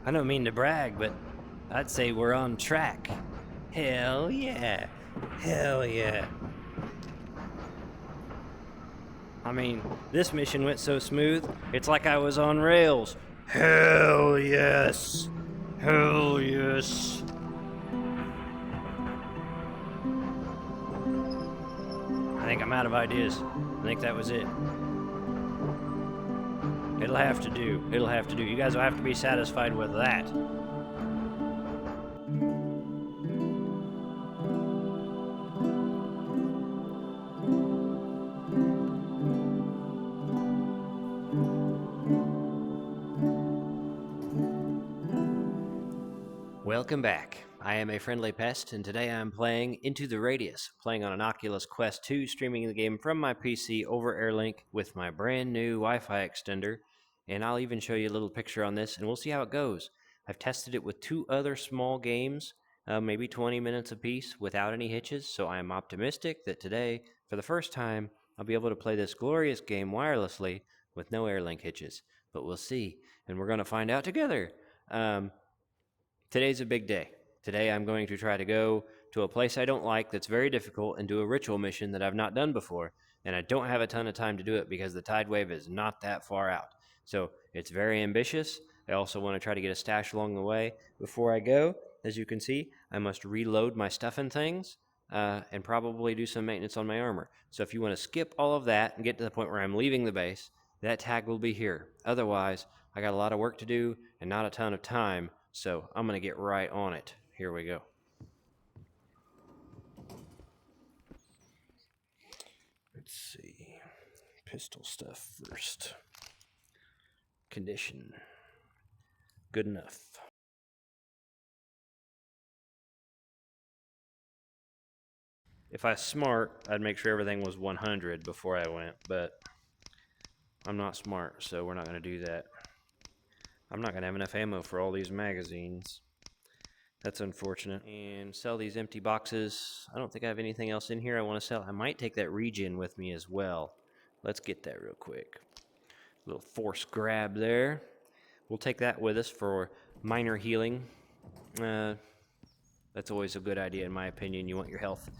I don't mean to brag, but I'd say we're on track. Hell yeah. Hell yeah. I mean, this mission went so smooth, it's like I was on rails. Hell yes. Hell yes. I think I'm out of ideas. I think that was it. It'll have to do. It'll have to do. You guys will have to be satisfied with that. Welcome back. I am a friendly pest, and today I am playing Into the Radius, playing on an Oculus Quest 2, streaming the game from my PC over Airlink with my brand new Wi-Fi extender, and I'll even show you a little picture on this, and we'll see how it goes. I've tested it with 2 other small games, maybe 20 minutes apiece, without any hitches, so I am optimistic that today, for the first time, I'll be able to play this glorious game wirelessly with no Airlink hitches. But we'll see, and we're going to find out together. Today's a big day. Today I'm going to try to go to a place I don't like that's very difficult and do a ritual mission that I've not done before, and I don't have a ton of time to do it because the tide wave is not that far out. So it's very ambitious. I also want to try to get a stash along the way. Before I go, as you can see, I must reload my stuff and things, and probably do some maintenance on my armor. So if you want to skip all of that and get to the point where I'm leaving the base, that tag will be here. Otherwise, I got a lot of work to do and not a ton of time, so I'm going to get right on it. Here we go. Let's see. Pistol stuff first. Condition. Good enough. If I was smart, I'd make sure everything was 100 before I went, but I'm not smart, so we're not going to do that. I'm not going to have enough ammo for all these magazines. That's unfortunate. And sell these empty boxes. I don't think I have anything else in here I want to sell. I might take that regen with me as well. Let's get that real quick. A little force grab there. We'll take that with us for minor healing. That's always a good idea in my opinion. You want your health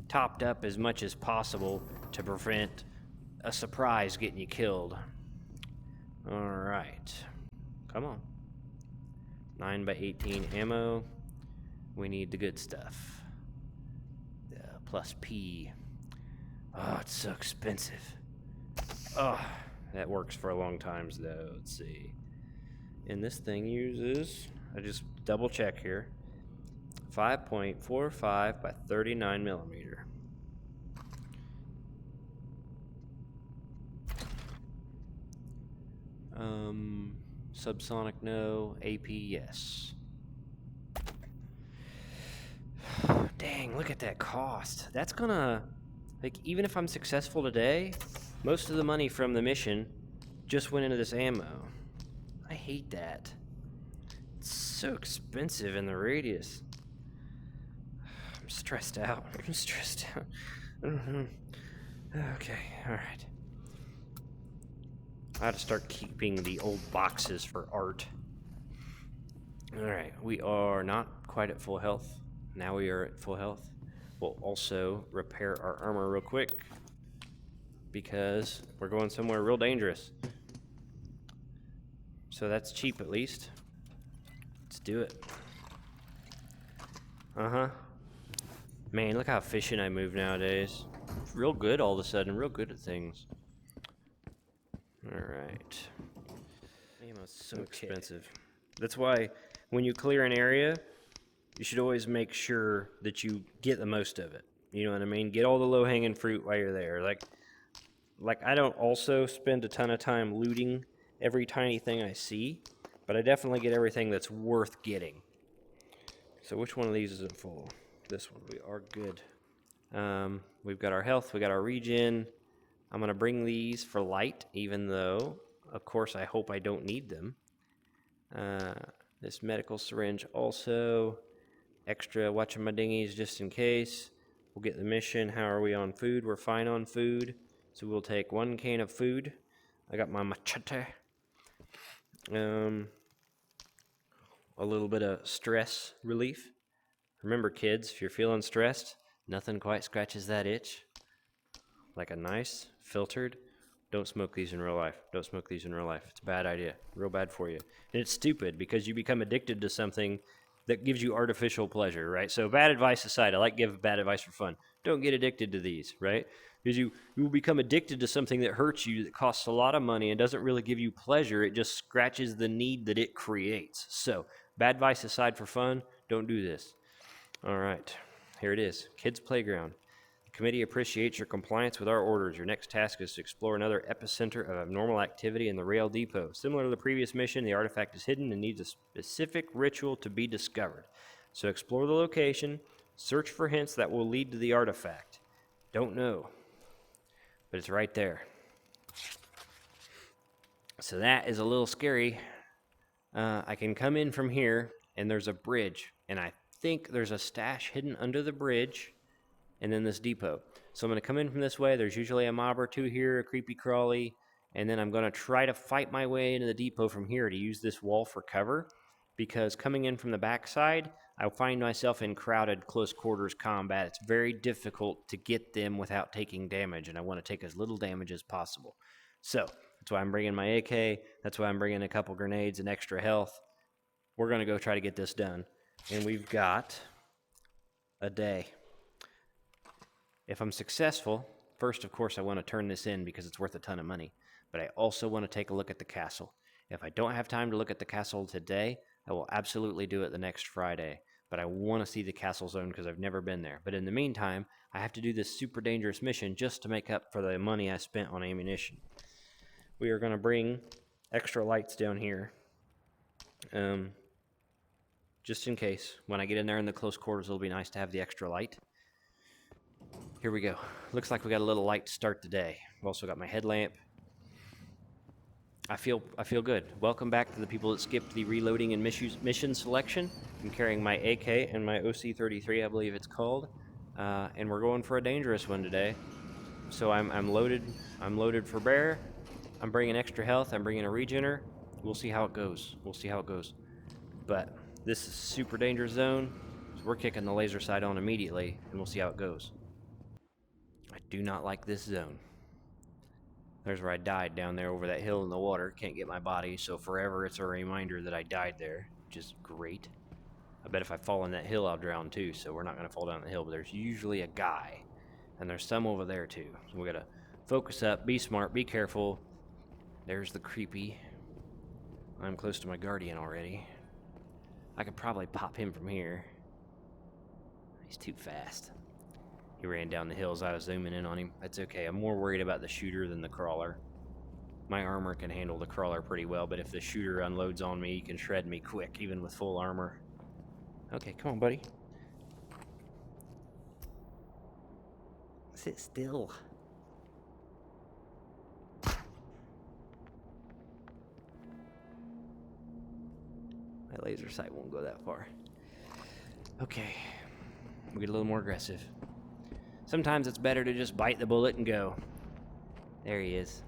topped up as much as possible to prevent a surprise getting you killed. Alright. Come on. 9x18 ammo. We need the good stuff. Plus P. Oh, it's so expensive. Oh, that works for a long time though. Let's see. And this thing uses, I just double check here, 5.45 by 39 millimeter. Subsonic no, AP yes. Dang, look at that cost. That's gonna, like, even if I'm successful today, most of the money from the mission just went into this ammo. I hate that. It's so expensive in the radius. I'm stressed out. I'm stressed out. Okay, alright. I have to start keeping the old boxes for art. Alright, we are not quite at full health. Now we are at full health. We'll also repair our armor real quick because we're going somewhere real dangerous. So that's cheap at least. Let's do it. Man, look how efficient I move nowadays. Real good all of a sudden, real good at things. Alright. Ammo's so expensive. That's why when you clear an area, you should always make sure that you get the most of it. You know what I mean? Get all the low-hanging fruit while you're there. Like I don't also spend a ton of time looting every tiny thing I see, but I definitely get everything that's worth getting. So which one of these isn't full? This one. We are good. We've got our health, we got our regen. I'm going to bring these for light, even though, of course, I hope I don't need them. This medical syringe also. Extra watching my dinghies just in case. We'll get the mission. How are we on food? We're fine on food. So we'll take 1 can of food. I got my machete. a little bit of stress relief. Remember, kids, if you're feeling stressed, nothing quite scratches that itch like a nice, filtered. Don't smoke these in real life. Don't smoke these in real life. It's a bad idea. Real bad for you. And it's stupid because you become addicted to something that gives you artificial pleasure, right? So bad advice aside, I like give bad advice for fun. Don't get addicted to these, right? Because you will become addicted to something that hurts you, that costs a lot of money and doesn't really give you pleasure. It just scratches the need that it creates. So bad advice aside for fun, don't do this. All right, here it is. Kids Playground. The committee appreciates your compliance with our orders. Your next task is to explore another epicenter of abnormal activity in the rail depot. Similar to the previous mission, the artifact is hidden and needs a specific ritual to be discovered. So explore the location, search for hints that will lead to the artifact. Don't know, but it's right there. So that is a little scary. I can come in from here, and there's a bridge, and I think there's a stash hidden under the bridge, and then this depot. So I'm going to come in from this way. There's usually a mob or two here, a creepy crawly, and then I'm going to try to fight my way into the depot from here to use this wall for cover, because coming in from the backside, I'll find myself in crowded, close quarters combat. It's very difficult to get them without taking damage, and I want to take as little damage as possible. So that's why I'm bringing my AK. That's why I'm bringing a couple grenades and extra health. We're going to go try to get this done, and we've got a day. If I'm successful, first, of course, I want to turn this in because it's worth a ton of money. But I also want to take a look at the castle. If I don't have time to look at the castle today, I will absolutely do it the next Friday. But I want to see the castle zone because I've never been there. But in the meantime, I have to do this super dangerous mission just to make up for the money I spent on ammunition. We are going to bring extra lights down here. Just in case. When I get in there in the close quarters, it'll be nice to have the extra light. Here we go. Looks like we got a little light to start the day. I've also got my headlamp. I feel good. Welcome back to the people that skipped the reloading and mission selection. I'm carrying my AK and my OC-33, I believe it's called, and we're going for a dangerous one today. So I'm loaded. I'm loaded for bear. I'm bringing extra health. I'm bringing a regener. We'll see how it goes. But this is super dangerous zone. So we're kicking the laser sight on immediately, and we'll see how it goes. I do not like this zone. There's where I died, down there over that hill in the water. Can't get my body, so forever it's a reminder that I died there, which is great. I bet if I fall in that hill, I'll drown too, so we're not going to fall down the hill, but there's usually a guy, and there's some over there too. So we got to focus up, be smart, be careful. There's the creepy. I'm close to my guardian already. I could probably pop him from here. He's too fast. He ran down the hill as I was zooming in on him. That's okay. I'm more worried about the shooter than the crawler. My armor can handle the crawler pretty well, but if the shooter unloads on me, he can shred me quick, even with full armor. Okay, come on, buddy. Sit still. My laser sight won't go that far. Okay. We'll get a little more aggressive. Sometimes it's better to just bite the bullet and go. There he is.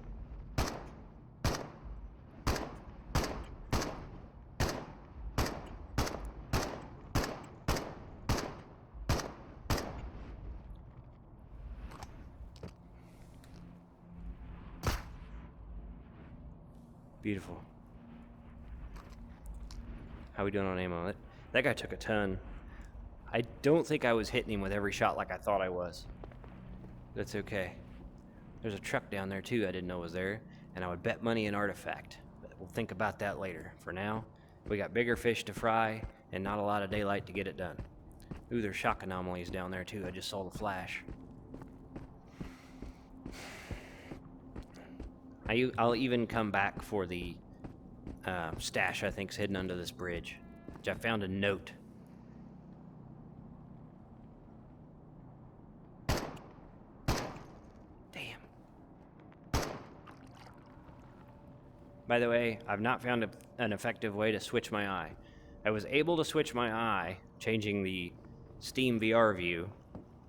Beautiful. How we doing on ammo? That guy took a ton. I don't think I was hitting him with every shot like I thought I was. That's okay. There's a truck down there too I didn't know was there, and I would bet money an artifact. But we'll think about that later. For now, we got bigger fish to fry and not a lot of daylight to get it done. Ooh, there's shock anomalies down there too. I just saw the flash. I'll even come back for the stash I think's hidden under this bridge, which I found a note. By the way, I've not found an effective way to switch my eye. I was able to switch my eye, changing the Steam VR view,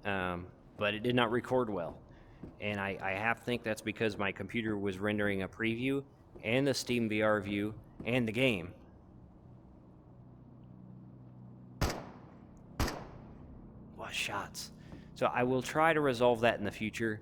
but it did not record well. And I have to think that's because my computer was rendering a preview and the Steam VR view and the game. shots. So I will try to resolve that in the future,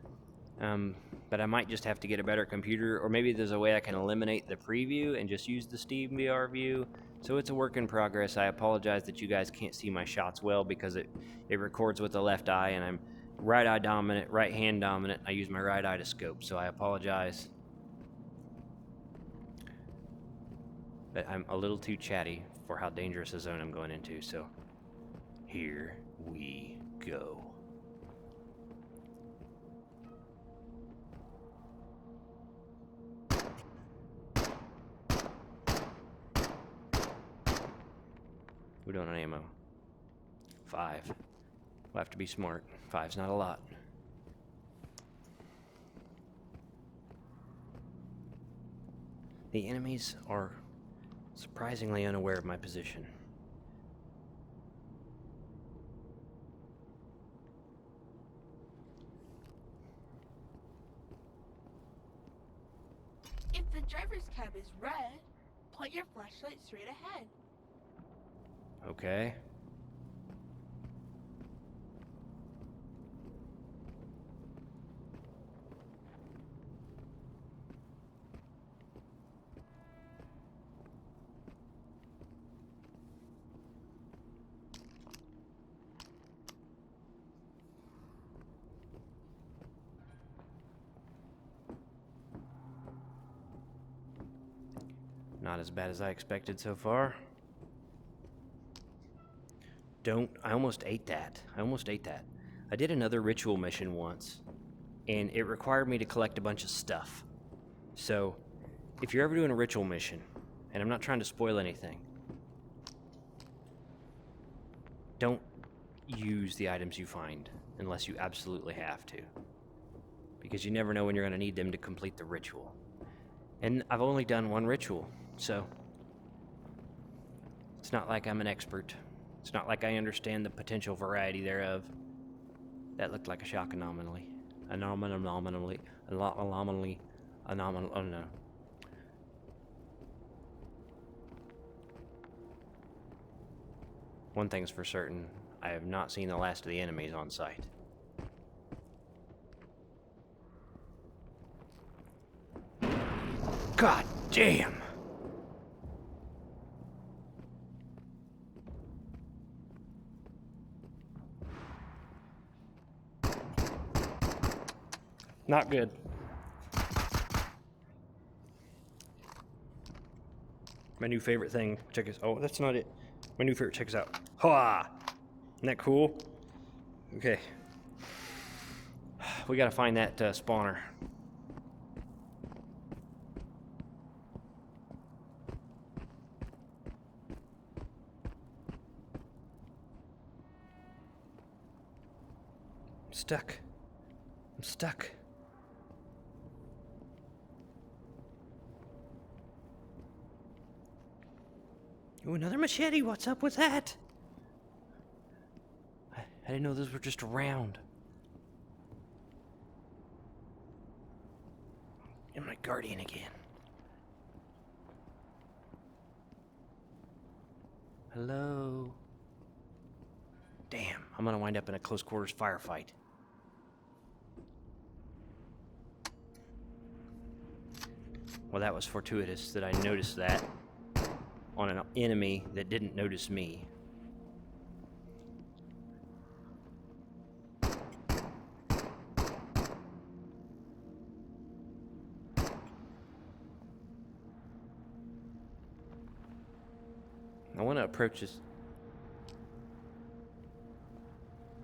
but I might just have to get a better computer, or maybe there's a way I can eliminate the preview and just use the Steam VR view. So it's a work in progress. I apologize that you guys can't see my shots well because it records with the left eye, and I'm right eye dominant, right hand dominant. I use my right eye to scope, so I apologize. But I'm a little too chatty for how dangerous a zone I'm going into, so here we go. We don't have ammo. 5. We'll have to be smart. 5's not a lot. The enemies are surprisingly unaware of my position. If the driver's cab is red, point your flashlight straight ahead. Okay. Not as bad as I expected so far. I almost ate that. I did another ritual mission once, and it required me to collect a bunch of stuff. So, if you're ever doing a ritual mission, and I'm not trying to spoil anything, don't use the items you find unless you absolutely have to, because you never know when you're going to need them to complete the ritual. And I've only done one ritual, so it's not like I'm an expert. It's not like I understand the potential variety thereof. That looked like a shock anomaly. Oh no. One thing's for certain, I have not seen the last of the enemies on site. God damn! Not good. My new favorite thing, check this, oh, that's not it. My new favorite, check this out. Ha! Isn't that cool? Okay. We gotta find that spawner. I'm stuck. Ooh, another machete. What's up with that? I didn't know those were just around. And my guardian again. Hello? Damn, I'm gonna wind up in a close quarters firefight. Well, that was fortuitous that I noticed that on an enemy that didn't notice me. I want to approach this.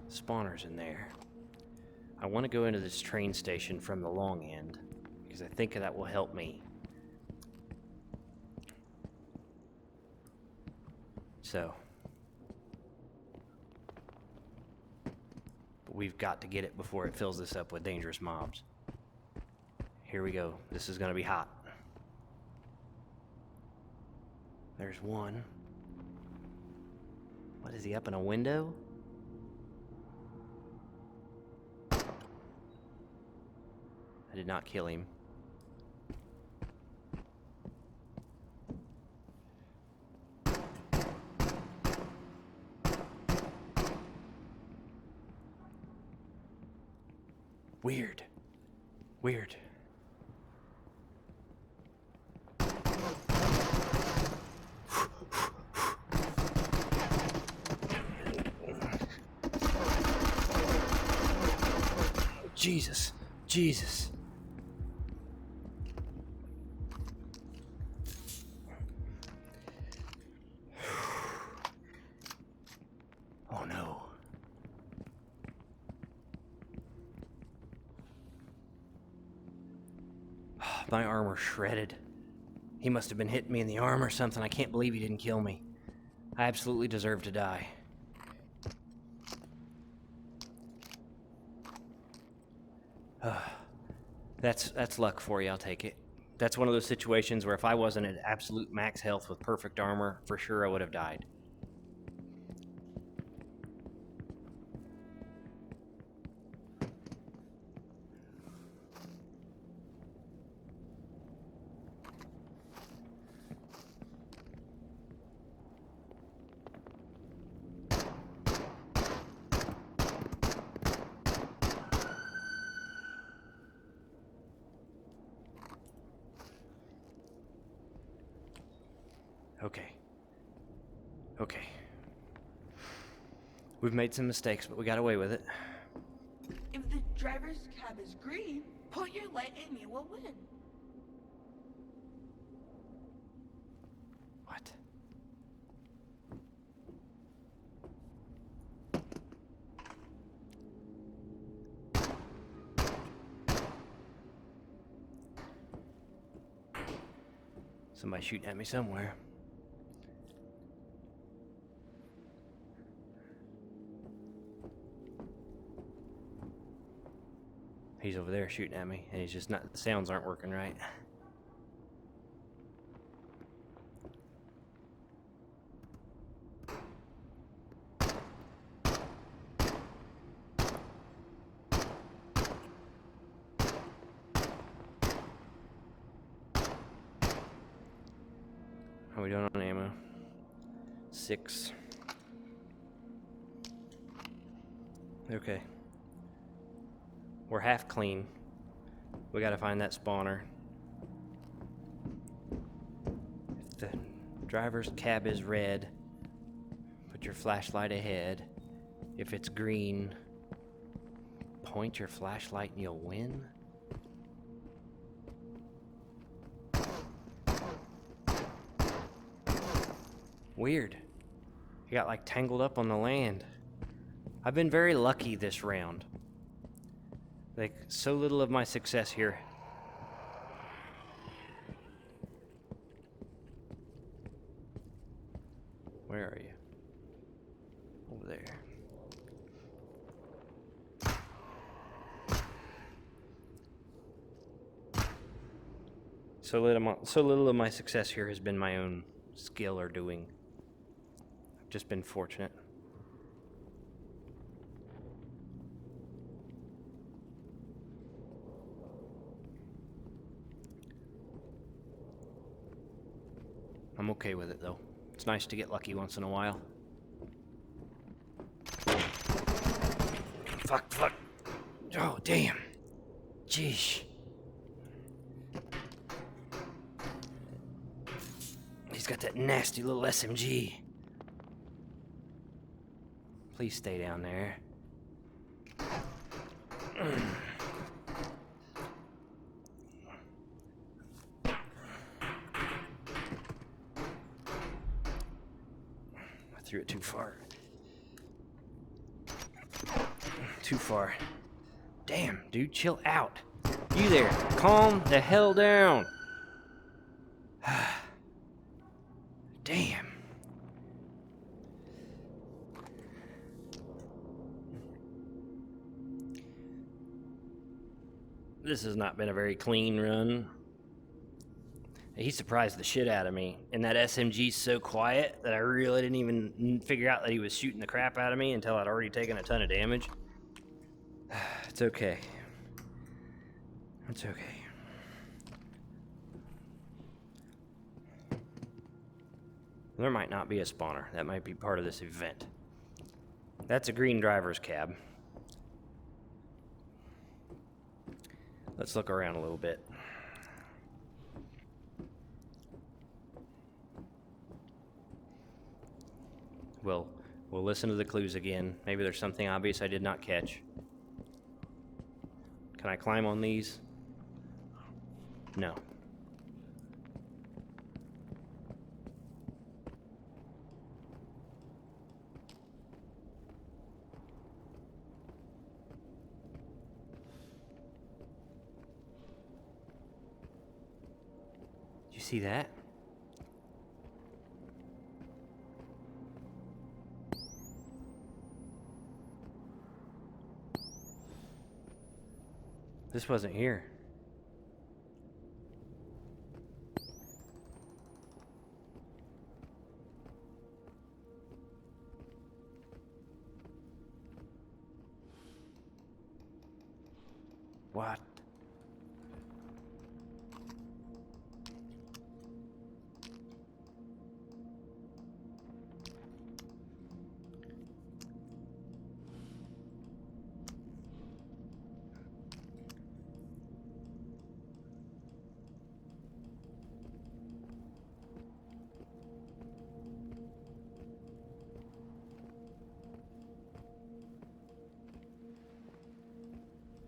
Spawners in there. I want to go into this train station from the long end because I think that will help me. So, but we've got to get it before it fills this up with dangerous mobs. Here we go. This is going to be hot. There's one. What, is he up in a window? I did not kill him. Weird. Weird. Jesus. Jesus. Oh no. My armor shredded. He must have been hitting me in the arm or something. I can't believe he didn't kill me. I absolutely deserve to die. That's luck for you, I'll take it. That's one of those situations where if I wasn't at absolute max health with perfect armor, for sure I would have died. Okay. Okay. We've made some mistakes, but we got away with it. If the driver's cab is green, point your light and you will win. What? Somebody shooting at me somewhere. He's over there shooting at me, and he's just not, the sounds aren't working right. How are we doing on ammo? 6. Okay. We're half clean. We gotta find that spawner. If the driver's cab is red, put your flashlight ahead. If it's green, point your flashlight and you'll win? Weird. He got like tangled up on the land. I've been very lucky this round. Like, so little of my success here. Where are you? Over there. So little of my success here has been my own skill or doing. I've just been fortunate. I'm okay with it, though. It's nice to get lucky once in a while. Fuck. Oh, damn. Jeez. He's got that nasty little SMG. Please stay down there. Threw it too far. Too far. Damn, dude, chill out. You there, calm the hell down. Damn. This has not been a very clean run. He surprised the shit out of me, and that SMG's so quiet that I really didn't even figure out that he was shooting the crap out of me until I'd already taken a ton of damage. It's okay. It's okay. There might not be a spawner. That might be part of this event. That's a green driver's cab. Let's look around a little bit. We'll listen to the clues again. Maybe there's something obvious I did not catch. Can I climb on these? No. Did you see that? This wasn't here. What?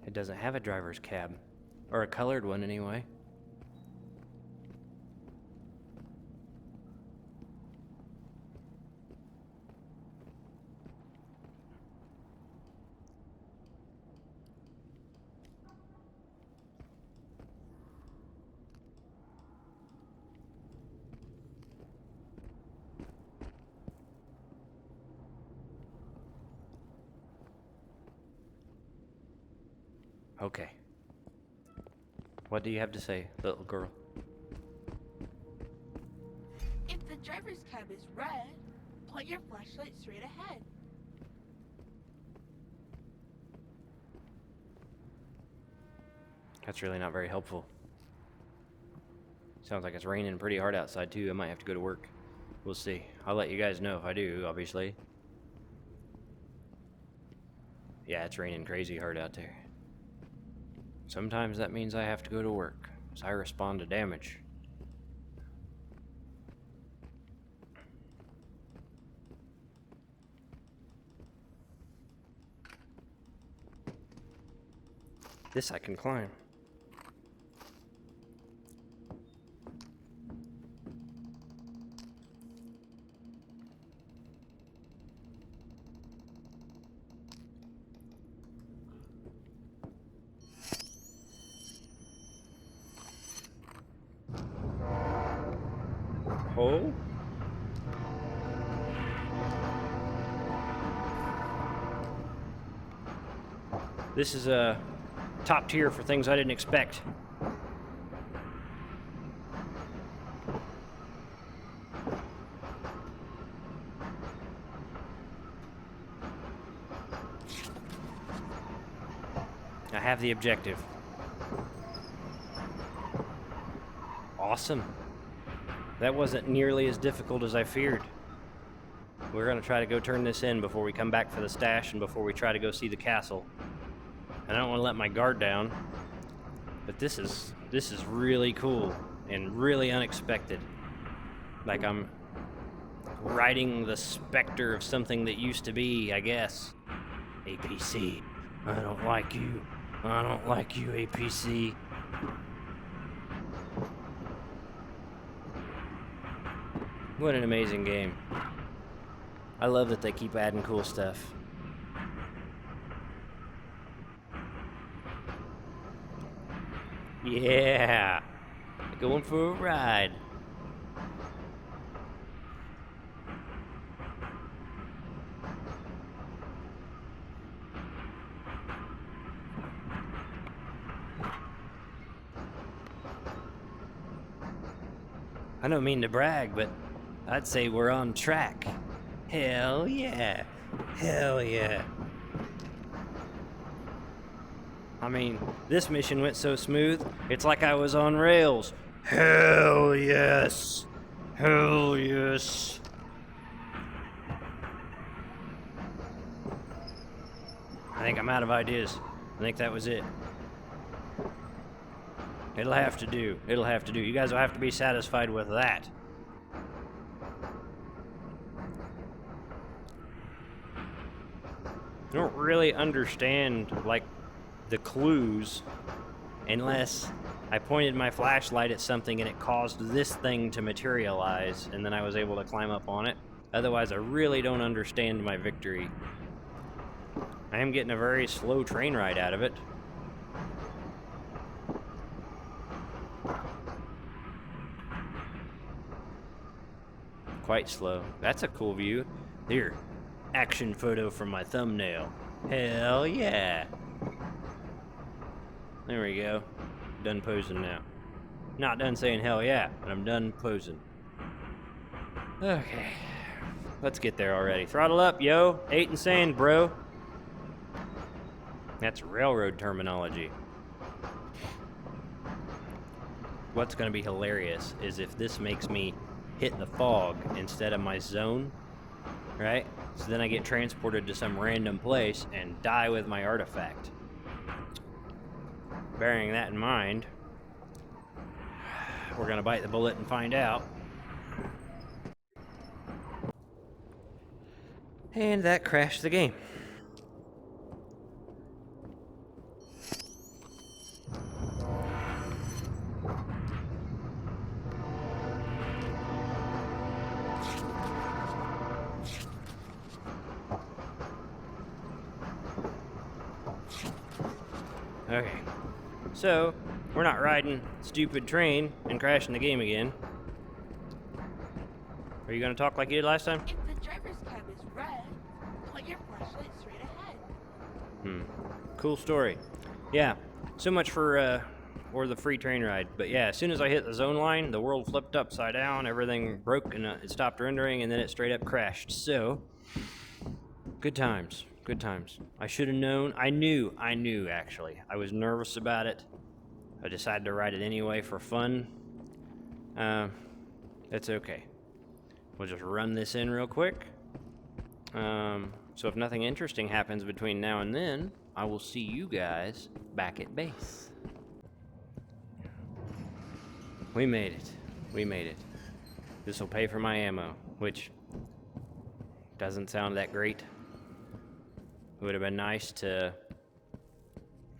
It doesn't have a driver's cab. Or a colored one, anyway. Okay. What do you have to say, little girl? If the driver's cab is red, point your flashlight straight ahead. That's really not very helpful. Sounds like it's raining pretty hard outside, too. I might have to go to work. We'll see. I'll let you guys know if I do, obviously. Yeah, it's raining crazy hard out there. Sometimes that means I have to go to work, so I respond to damage. This I can climb. Hole? This is top tier for things I didn't expect. I have the objective. Awesome. That wasn't nearly as difficult as I feared. We're gonna try to go turn this in before we come back for the stash and before we try to go see the castle. And I don't want to let my guard down, but this is really cool and really unexpected. Like I'm riding the specter of something that used to be, I guess. APC, I don't like you. I don't like you, APC. What an amazing game. I love that they keep adding cool stuff. Yeah, going for a ride. I don't mean to brag, but I'd say we're on track. Hell yeah. Hell yeah. I mean, this mission went so smooth, it's like I was on rails. Hell yes. Hell yes. I think I'm out of ideas. I think that was it. It'll have to do. It'll have to do. You guys will have to be satisfied with that. I don't really understand, like, the clues unless I pointed my flashlight at something and it caused this thing to materialize, and then I was able to climb up on it. Otherwise, I really don't understand my victory. I am getting a very slow train ride out of it. Quite slow. That's a cool view. Here, action photo from my thumbnail. Hell yeah. There we go. Done posing now. Not done saying hell yeah, but I'm done posing. Okay. Let's get there already. Throttle up, yo. 8 and sand, bro. That's railroad terminology. What's going to be hilarious is if this makes me hit the fog instead of my zone, right? So then I get transported to some random place and die with my artifact. Bearing that in mind, we're going to bite the bullet and find out. And that crashed the game. Okay, so we're not riding stupid train and crashing the game again. Are you gonna talk like you did last time? If the driver's cab is red, put your flashlight straight ahead. Cool story. Yeah, so much for the free train ride. But yeah, as soon as I hit the zone line, the world flipped upside down, everything broke, and it stopped rendering, and then it straight up crashed. So, good times. Good times. I should have known. I knew actually. I was nervous about it. I decided to ride it anyway for fun. It's okay. We'll just run this in real quick. So if nothing interesting happens between now and then, I will see you guys back at base. We made it. We made it. This will pay for my ammo, which doesn't sound that great. It would have been nice to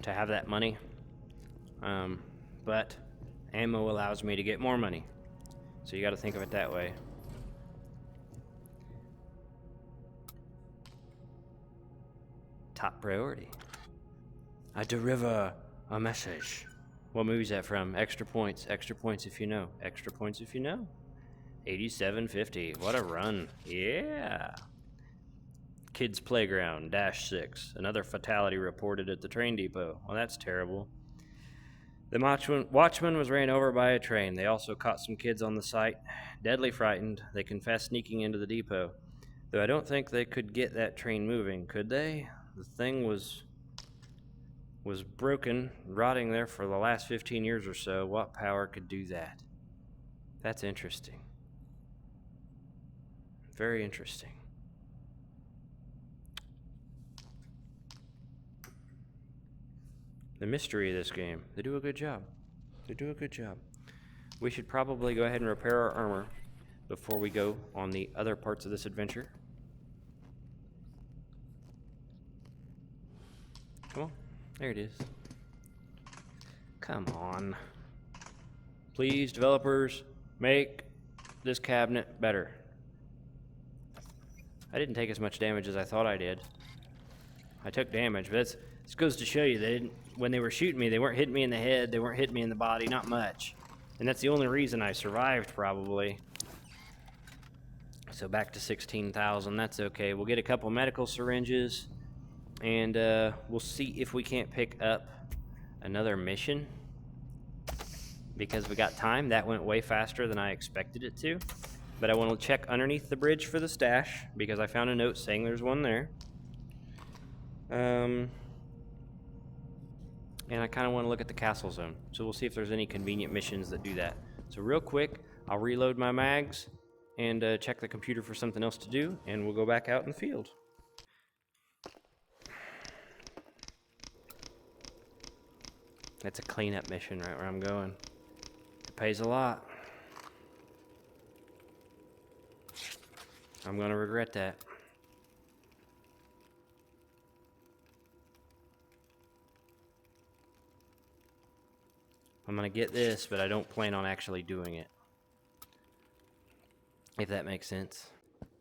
have that money, but ammo allows me to get more money, so you got to think of it that way. Top priority. I deliver a message. What movie's that from? Extra points if you know. Extra points if you know. 87.50. What a run. Yeah. Kids Playground, -6. Another fatality reported at the train depot. Well, that's terrible. The watchman was ran over by a train. They also caught some kids on the site. Deadly frightened, they confessed sneaking into the depot. Though I don't think they could get that train moving, could they? The thing was broken, rotting there for the last 15 years or so. What power could do that? That's interesting. Very interesting. The mystery of this game. They do a good job. They do a good job. We should probably go ahead and repair our armor before we go on the other parts of this adventure. Come on. There it is. Come on. Please, developers, make this cabinet better. I didn't take as much damage as I thought I did. I took damage, but this goes to show you that when they were shooting me, they weren't hitting me in the head, they weren't hitting me in the body, not much. And that's the only reason I survived, probably. So back to 16,000, that's okay. We'll get a couple medical syringes, and we'll see if we can't pick up another mission. Because we got time, that went way faster than I expected it to. But I want to check underneath the bridge for the stash, because I found a note saying there's one there. And I kind of want to look at the castle zone. So we'll see if there's any convenient missions that do that. So real quick, I'll reload my mags and check the computer for something else to do, and we'll go back out in the field. That's a cleanup mission right where I'm going. It pays a lot. I'm gonna regret that. I'm gonna get this, but I don't plan on actually doing it. If that makes sense.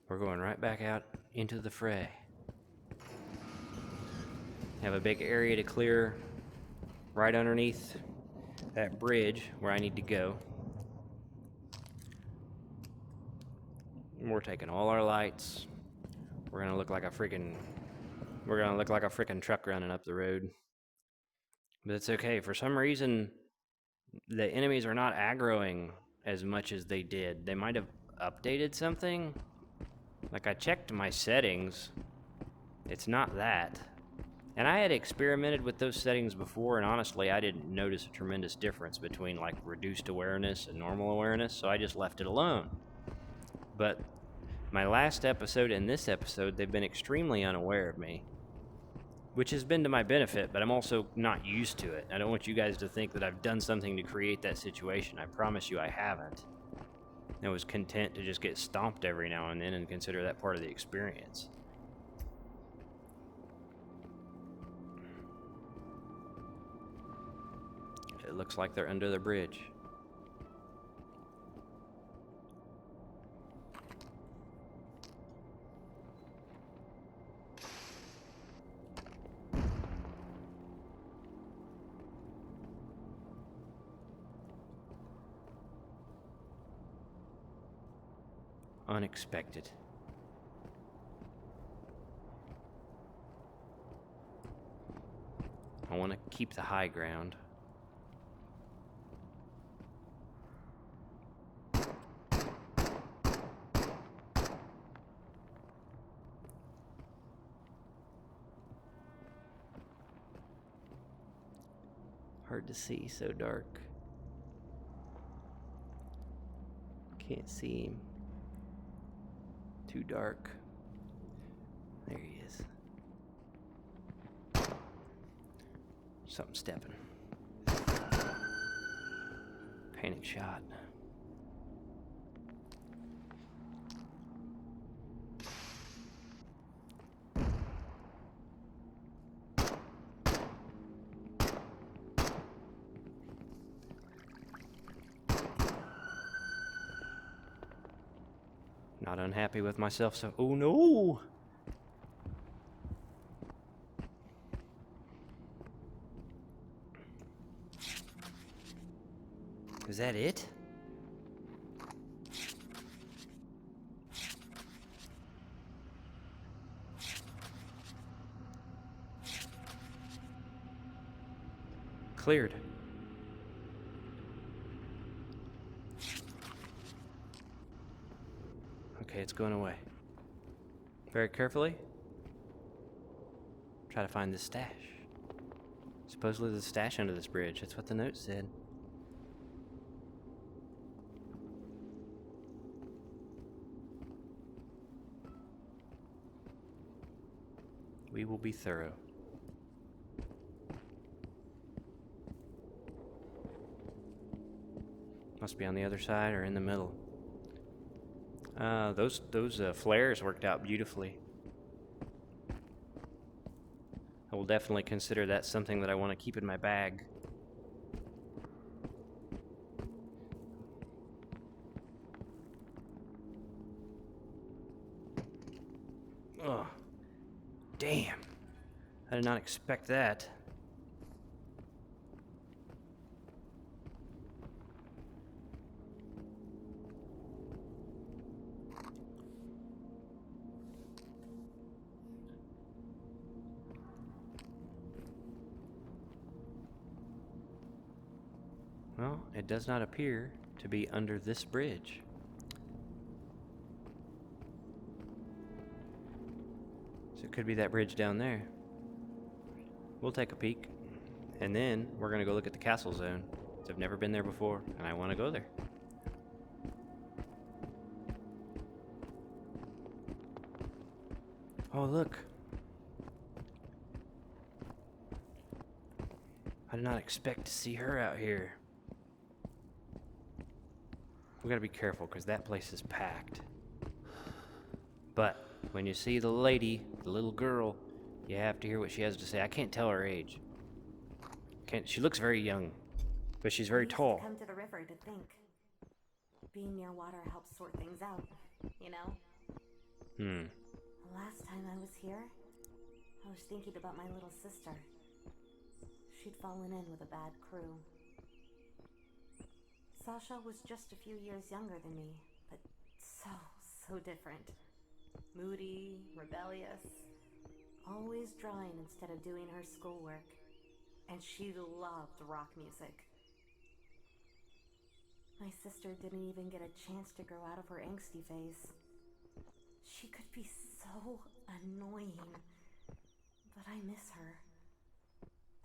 We're going right back out into the fray. Have a big area to clear right underneath that bridge where I need to go. And we're taking all our lights. We're gonna look like a freaking truck running up the road. But it's okay. For some reason, the enemies are not aggroing as much as they did. They might have updated something. Like, I checked my settings. It's not that. And I had experimented with those settings before, and honestly, I didn't notice a tremendous difference between, like, reduced awareness and normal awareness, so I just left it alone. But my last episode and this episode, they've been extremely unaware of me, which has been to my benefit, but I'm also not used to it. I don't want you guys to think that I've done something to create that situation. I promise you I haven't. I was content to just get stomped every now and then and consider that part of the experience. It looks like they're under the bridge. Unexpected. I want to keep the high ground. Hard to see, so dark. Can't see him. Too dark. There he is. Something stepping. Panic shot. Not unhappy with myself, so... Oh no! Is that it? Cleared. Okay, it's going away. Very carefully. Try to find the stash. Supposedly there's a stash under this bridge. That's what the note said. We will be thorough. Must be on the other side or in the middle. Those flares worked out beautifully. I will definitely consider that something that I want to keep in my bag. Oh, damn. I did not expect that. Well, it does not appear to be under this bridge. So it could be that bridge down there. We'll take a peek. And then we're going to go look at the castle zone. So I've never been there before, and I want to go there. Oh, look. I I did not expect to see her out here. We gotta be careful, because that place is packed. But when you see the lady, the little girl, you have to hear what she has to say. I can't tell her age. She looks very young, but she's very tall. Come to the river to think. Being near water helps sort things out, you know? The last time I was here, I was thinking about my little sister. She'd fallen in with a bad crew. Sasha was just a few years younger than me, but so different. Moody, rebellious, always drawing instead of doing her schoolwork. And she loved rock music. My sister didn't even get a chance to grow out of her angsty phase. She could be so annoying, but I miss her.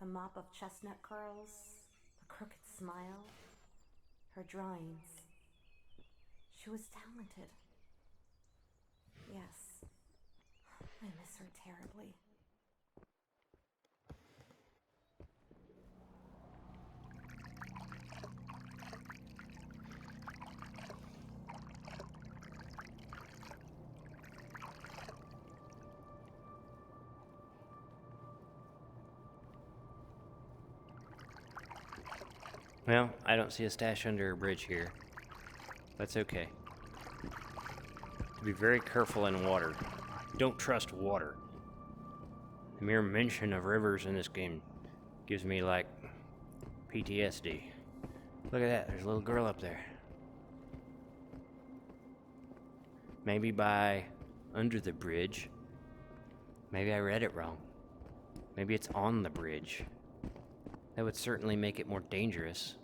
The mop of chestnut curls, the crooked smile, her drawings. She was talented. Yes, I miss her terribly. Well, I don't see a stash under a bridge here. That's okay. Be very careful in water. Don't trust water. The mere mention of rivers in this game gives me, like, PTSD. Look at that, there's a little girl up there. Maybe by under the bridge. Maybe I read it wrong. Maybe it's on the bridge. That would certainly make it more dangerous.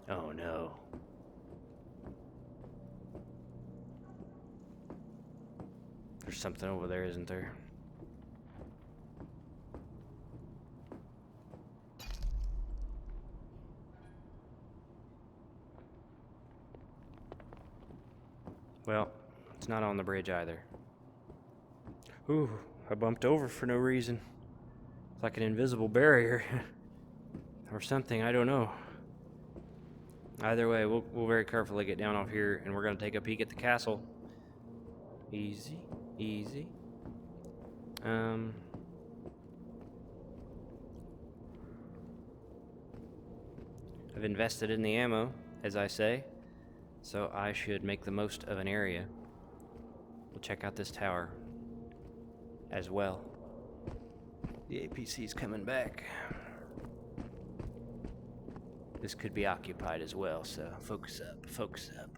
Oh no. There's something over there, isn't there? Well, it's not on the bridge either. Ooh, I bumped over for no reason. It's like an invisible barrier. Or something, I don't know. Either way, we'll very carefully get down off here, and we're gonna take a peek at the castle. Easy, easy. I've invested in the ammo, as I say, so I should make the most of an area. We'll check out this tower as well. The APC's coming back. This could be occupied as well, so focus up, focus up.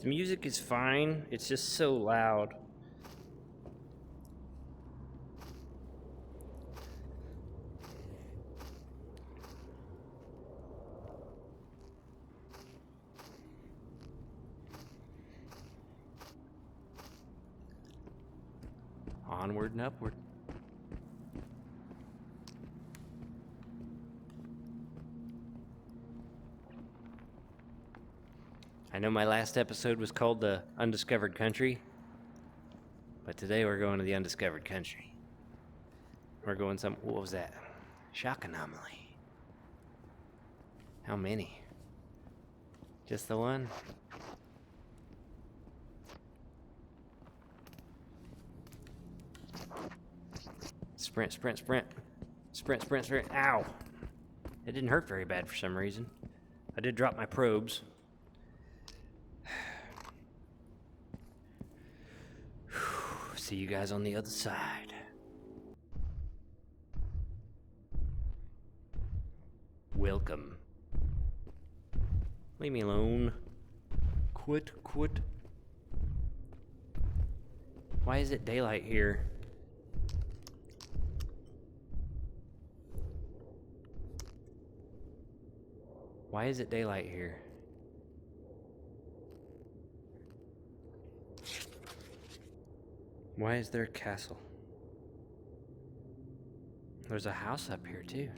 The music is fine, it's just so loud. Onward and upward. I know my last episode was called The Undiscovered Country, but today we're going to the Undiscovered Country. We're going what was that? Shock anomaly. How many? Just the one? Sprint, sprint, sprint. Sprint, sprint, sprint. Ow! It didn't hurt very bad for some reason. I did drop my probes. See you guys on the other side. Welcome. Leave me alone. Quit. Why is it daylight here? Why is it daylight here? Why is there a castle? There's a house up here too.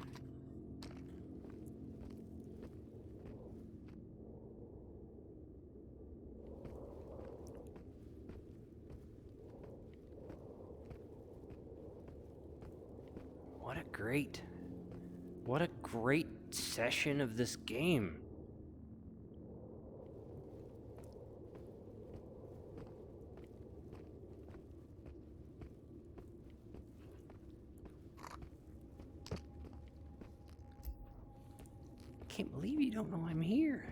What a great session of this game. Can't believe you don't know I'm here.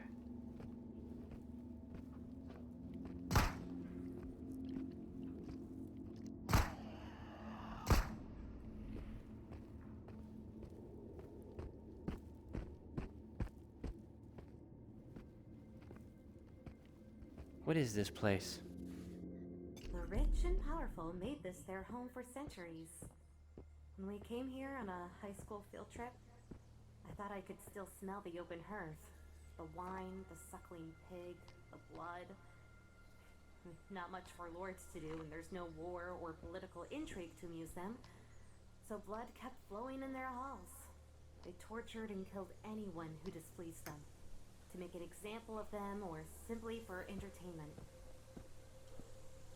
What is this place? The rich and powerful made this their home for centuries. When we came here on a high school field trip, I thought I could still smell the open hearth. The wine, the suckling pig, the blood. Not much for lords to do when there's no war or political intrigue to amuse them. So blood kept flowing in their halls. They tortured and killed anyone who displeased them, to make an example of them or simply for entertainment.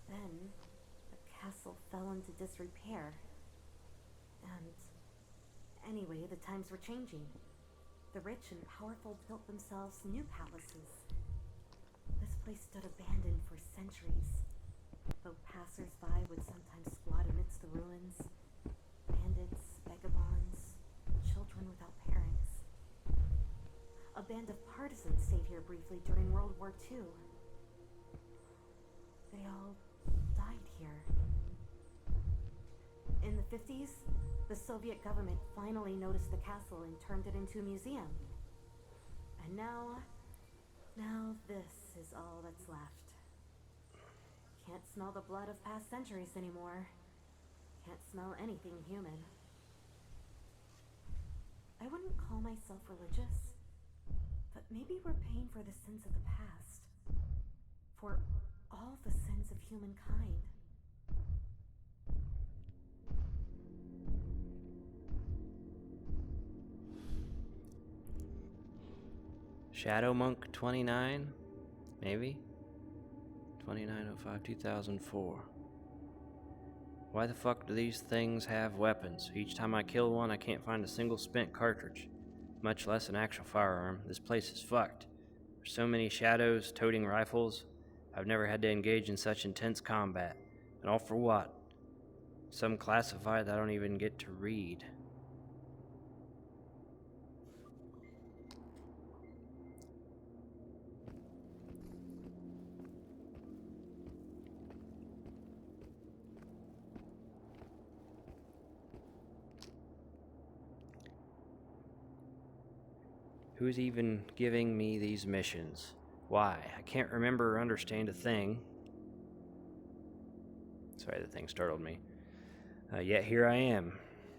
Then, the castle fell into disrepair. And anyway, the times were changing. The rich and powerful built themselves new palaces. This place stood abandoned for centuries, though passers-by would sometimes squat amidst the ruins. Bandits, vagabonds, children without parents. A band of partisans stayed here briefly during World War II. They all died here. In the 50s, the Soviet government finally noticed the castle and turned it into a museum. And now this is all that's left. Can't smell the blood of past centuries anymore. Can't smell anything human. I wouldn't call myself religious, but maybe we're paying for the sins of the past. For all the sins of humankind. Shadow Monk 29? Maybe? 2905, 2004. Why the fuck do these things have weapons? Each time I kill one, I can't find a single spent cartridge, much less an actual firearm. This place is fucked. There's so many shadows toting rifles. I've never had to engage in such intense combat. And all for what? Some classified that I don't even get to read. Who's even giving me these missions? Why? I can't remember or understand a thing. Sorry, the thing startled me. Yet here I am,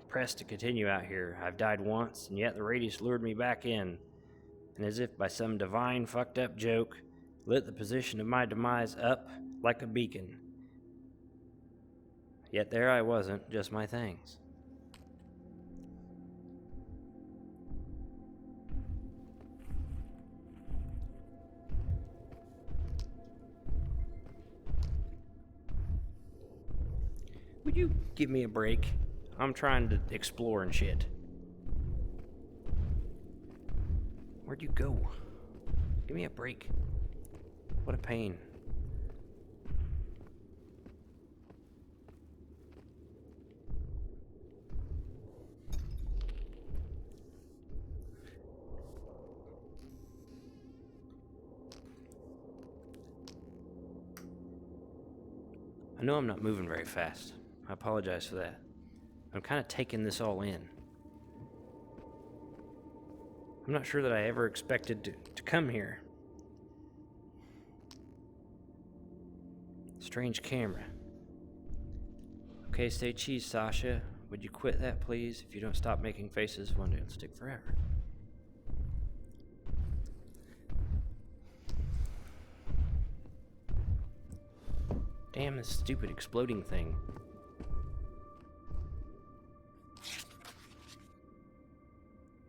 pressed to continue out here. I've died once, and yet the radius lured me back in, and as if by some divine fucked up joke, lit the position of my demise up like a beacon. Yet there I wasn't, just my things. Would you give me a break? I'm trying to explore and shit. Where'd you go? Give me a break. What a pain. I know I'm not moving very fast. I apologize for that. I'm kind of taking this all in. I'm not sure that I ever expected to come here. Strange camera. Okay, say cheese, Sasha. Would you quit that, please? If you don't stop making faces, one day it'll stick forever. Damn, this stupid exploding thing.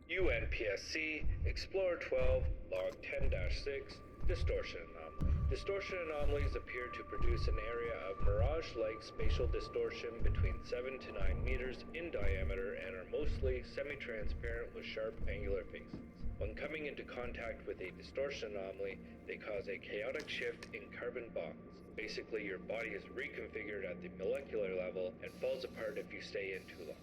UNPSC, Explorer 12, Log 10-6, Distortion Anomaly. Distortion anomalies appear to produce an area of mirage-like spatial distortion between 7 to 9 meters in diameter and are mostly semi-transparent with sharp angular faces. When coming into contact with a distortion anomaly, they cause a chaotic shift in carbon bonds. Basically, your body is reconfigured at the molecular level and falls apart if you stay in too long.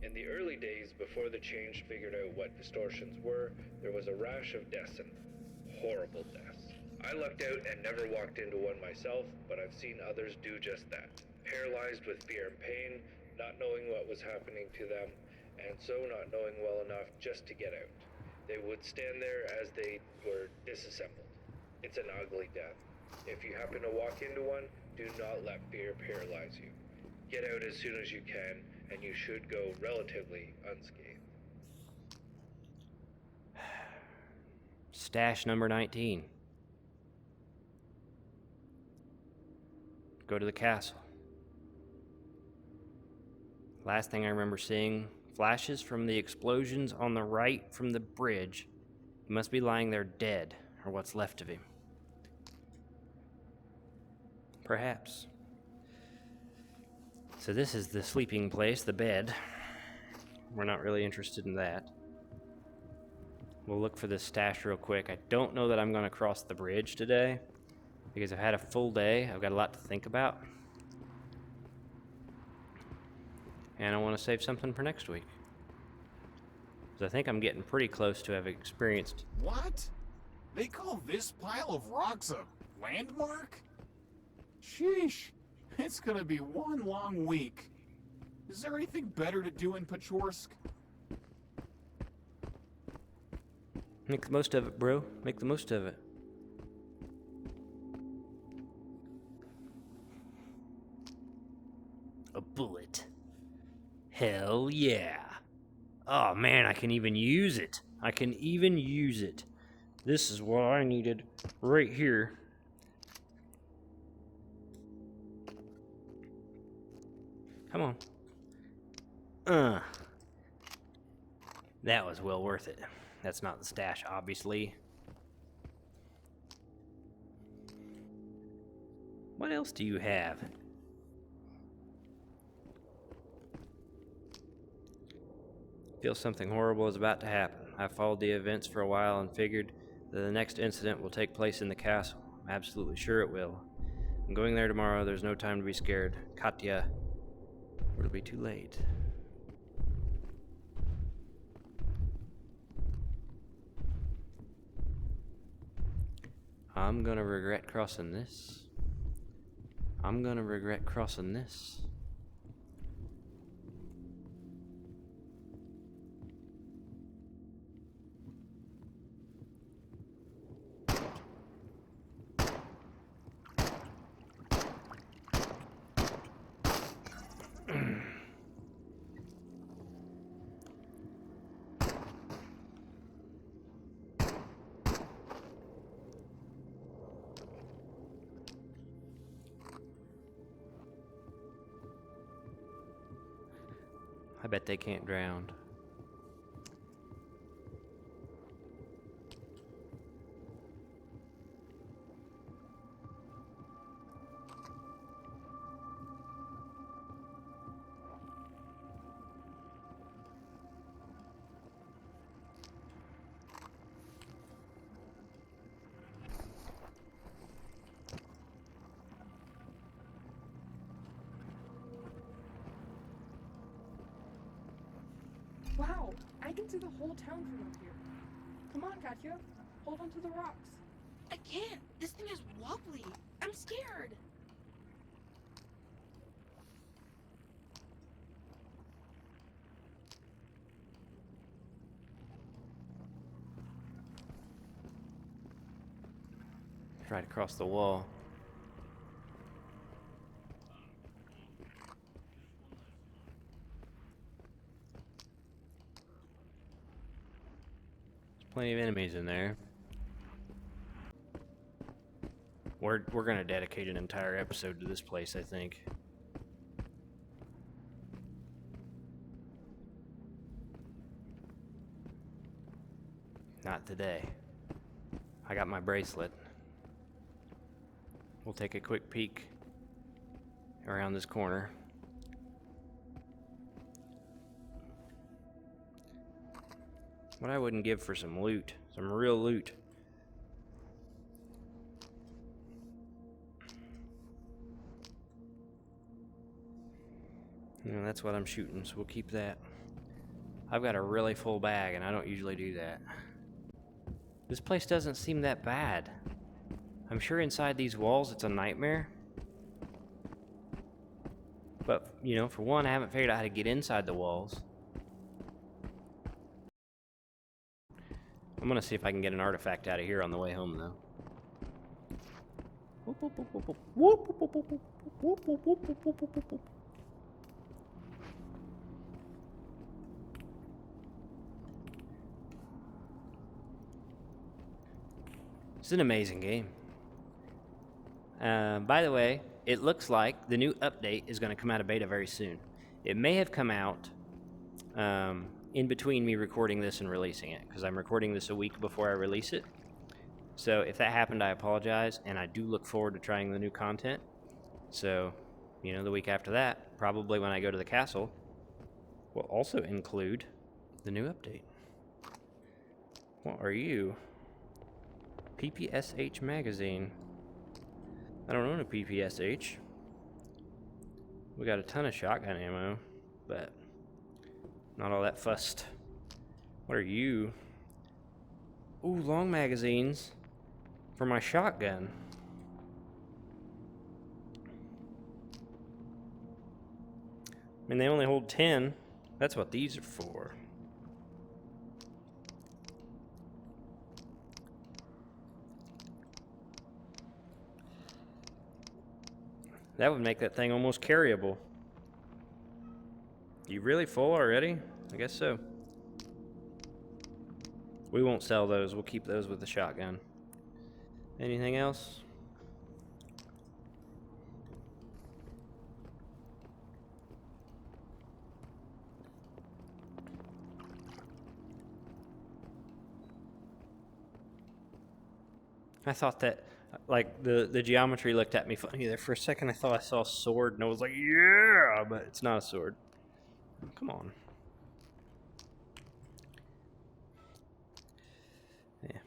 In the early days, before the change figured out what distortions were, there was a rash of deaths and horrible deaths. I lucked out and never walked into one myself, but I've seen others do just that. Paralyzed with fear and pain, not knowing what was happening to them, and so not knowing well enough just to get out. They would stand there as they were disassembled. It's an ugly death. If you happen to walk into one, do not let fear paralyze you. Get out as soon as you can, and you should go relatively unscathed. Stash number 19. Go to the castle. Last thing I remember seeing, flashes from the explosions on the right from the bridge. He must be lying there dead, or what's left of him. Perhaps. So this is the sleeping place, the bed. We're not really interested in that. We'll look for this stash real quick. I don't know that I'm going to cross the bridge today, because I've had a full day. I've got a lot to think about. And I want to save something for next week. Because I think I'm getting pretty close to having experienced... What? They call this pile of rocks a landmark? Sheesh. It's gonna be one long week. Is there anything better to do in Pachorsk? Make the most of it, bro. Make the most of it. A bullet. Hell yeah. Oh man, I can even use it. I can even use it. This is what I needed right here. Come on. That was well worth it. That's not the stash, obviously. What else do you have? Feel something horrible is about to happen. I followed the events for a while and figured that the next incident will take place in the castle. I'm absolutely sure it will. I'm going there tomorrow. There's no time to be scared. Katya. Or it'll be too late. I'm gonna regret crossing this. I'm gonna regret crossing this. I bet they can't drown. Wow, I can see the whole town from up here. Come on, Katya. Hold on to the rocks. I can't. This thing is wobbly. I'm scared. Right across the wall. There's plenty of enemies in there. We're gonna dedicate an entire episode to this place, I think. Not today. I got my bracelet. We'll take a quick peek around this corner. What I wouldn't give for some loot, some real loot. You know, that's what I'm shooting, so we'll keep that. I've got a really full bag, and I don't usually do that. This place doesn't seem that bad. I'm sure inside these walls it's a nightmare. But, you know, for one, I haven't figured out how to get inside the walls. I'm gonna see if I can get an artifact out of here on the way home, though. Whoop, whoop, whoop, whoop, whoop. Whoop, whoop, whoop, whoop, whoop, whoop, whoop, whoop, whoop, whoop, whoop. It's an amazing game. By the way, it looks like the new update is going to come out of beta very soon. It may have come out in between me recording this and releasing it, because I'm recording this a week before I release it. So if that happened, I apologize, and I do look forward to trying the new content. So, you know, the week after that, probably when I go to the castle, will also include the new update. What are you? PPSH magazine. I don't own a PPSH. We got a ton of shotgun ammo, but not all that fussed. What are you? Ooh, long magazines for my shotgun. I mean, they only hold 10. That's what these are for. That would make that thing almost carryable. You really full already? I guess so. We won't sell those. We'll keep those with the shotgun. Anything else? I thought that, like, the geometry looked at me funny there. For a second, I thought I saw a sword, and I was like, yeah, but it's not a sword. Come on. Yeah.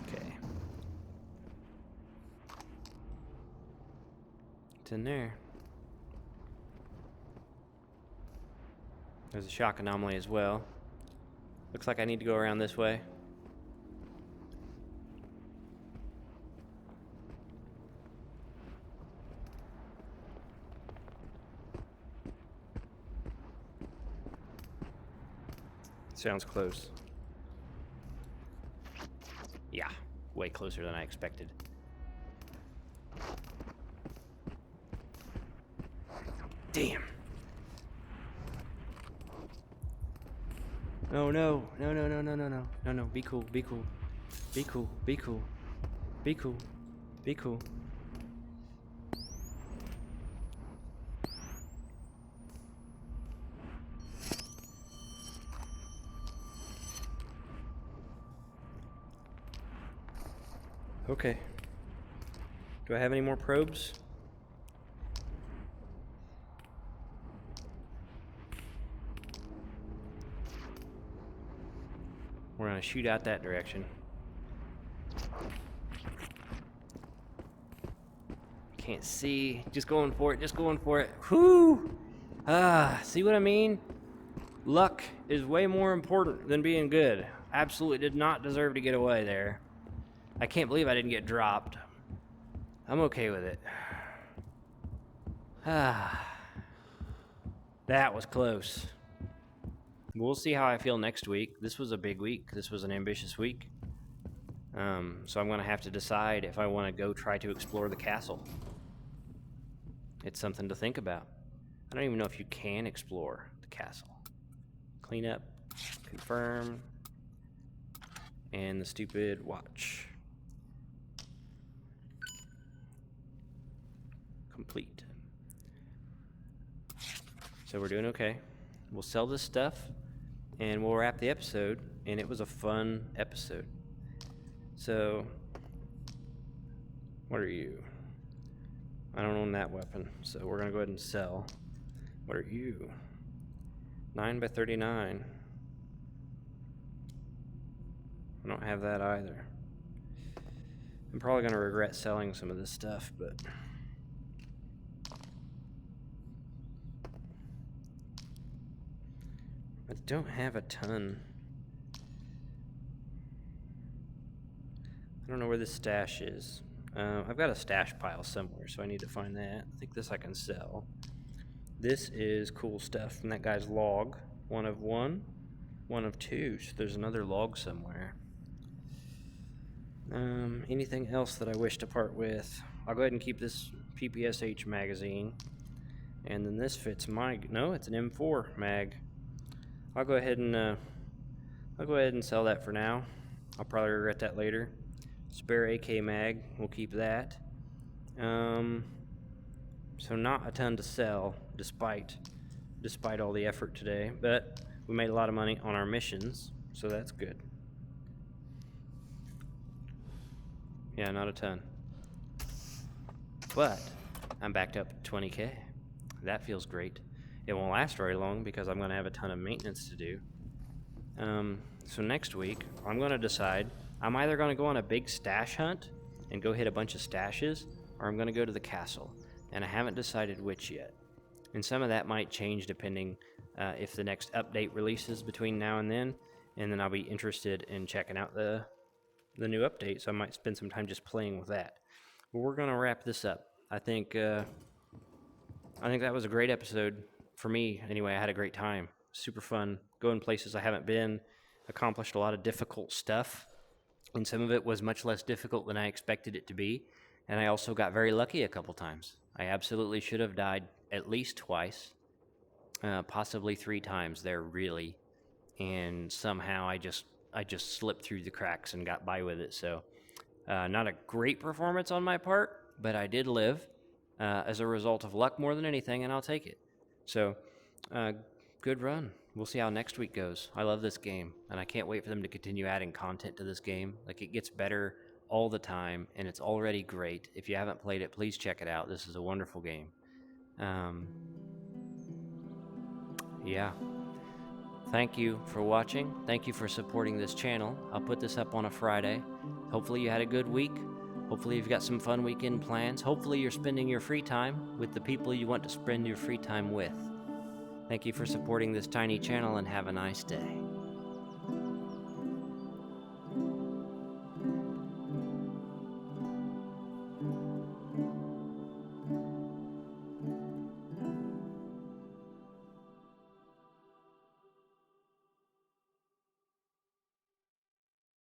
Okay. It's in there. There's a shock anomaly as well. Looks like I need to go around this way. Sounds close. Yeah, way closer than I expected. Damn. Oh no, no, no, no, no, no, no, no, no, be cool, be cool, be cool, be cool, be cool, be cool. Okay. Do I have any more probes? We're gonna shoot out that direction. Can't see. Just going for it. Just going for it. Whoo! Ah, see what I mean? Luck is way more important than being good. Absolutely did not deserve to get away there. I can't believe I didn't get dropped. I'm okay with it. Ah. That was close. we'll see how I feel next week. This was a big week. This was an ambitious week. So I'm going to have to decide if I want to go try to explore the castle. It's something to think about. I don't even know if you can explore the castle. Clean up, confirm, and the stupid watch. Complete. So we're doing okay. We'll sell this stuff and we'll wrap the episode, and it was a fun episode. So, what are you? I don't own that weapon, so we're gonna go ahead and sell. What are you? 9x39. I don't have that either. I'm probably gonna regret selling some of this stuff, but I don't have a ton. I don't know where this stash is. I've got a stash pile somewhere, so I need to find that. I think this I can sell. This is cool stuff from that guy's log. 1 of 1, 1 of 2. So there's another log somewhere. Anything else that I wish to part with? I'll go ahead and keep this PPSH magazine. And then this fits my... No, it's an M4 mag. I'll go ahead and sell that for now. I'll probably regret that later. Spare AK mag, we'll keep that. So not a ton to sell, despite all the effort today, but we made a lot of money on our missions, so that's good. Yeah, not a ton. But I'm backed up at 20K. That feels great. It won't last very long because I'm going to have a ton of maintenance to do. So next week, I'm going to decide, I'm either going to go on a big stash hunt and go hit a bunch of stashes, or I'm going to go to the castle. And I haven't decided which yet. And some of that might change depending if the next update releases between now and then I'll be interested in checking out the new update, so I might spend some time just playing with that. But we're going to wrap this up. I think that was a great episode. For me, anyway, I had a great time. Super fun. Going places I haven't been. Accomplished a lot of difficult stuff. And some of it was much less difficult than I expected it to be. And I also got very lucky a couple times. I absolutely should have died at least twice. Possibly 3 times there, really. And somehow I just slipped through the cracks and got by with it. So, not a great performance on my part, but I did live as a result of luck more than anything, and I'll take it. So, good run. We'll see how next week goes. I love this game, and I can't wait for them to continue adding content to this game. Like, it gets better all the time, and it's already great. If you haven't played it, please check it out. This is a wonderful game. Yeah. Thank you for watching. Thank you for supporting this channel. I'll put this up on a Friday. Hopefully you had a good week. Hopefully you've got some fun weekend plans. Hopefully you're spending your free time with the people you want to spend your free time with. Thank you for supporting this tiny channel, and have a nice day.